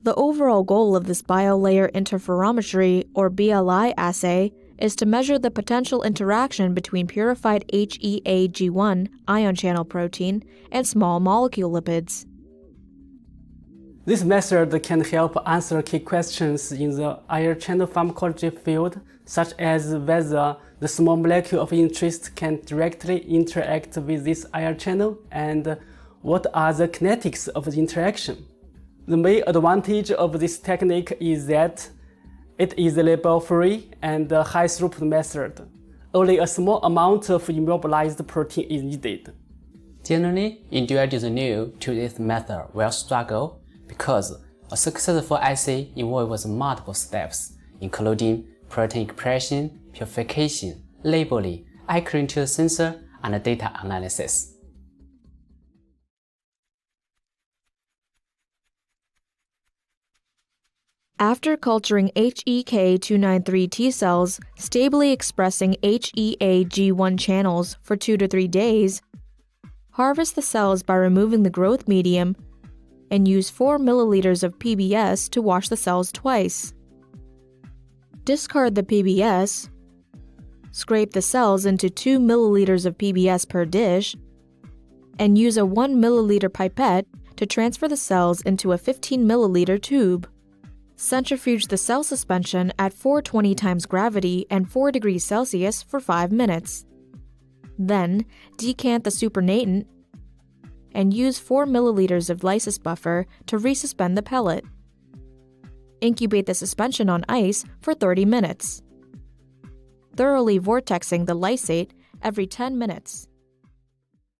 The overall goal of this biolayer interferometry, or BLI assay, is to measure the potential interaction between purified HEAG1 ion channel protein and small molecule lipids. This method can help answer key questions in the ion channel pharmacology field, such as whether the small molecule of interest can directly interact with this ion channel and what are the kinetics of the interaction. The main advantage of this technique is that it is label-free and a high-throughput method. Only a small amount of immobilized protein is needed. Generally, individuals new to this method will struggle because a successful assay involves multiple steps, including protein expression, purification, labeling, accurate to the sensor, and data analysis. After culturing HEK293 T cells stably expressing HEAG1 channels for 2 to 3 days, harvest the cells by removing the growth medium and use 4 milliliters of PBS to wash the cells twice. Discard the PBS, scrape the cells into 2 milliliters of PBS per dish, and use a 1 milliliter pipette to transfer the cells into a 15 milliliter tube. Centrifuge the cell suspension at 420 times gravity and 4 degrees Celsius for 5 minutes. Then, decant the supernatant and use 4 milliliters of lysis buffer to resuspend the pellet. Incubate the suspension on ice for 30 minutes, thoroughly vortexing the lysate every 10 minutes.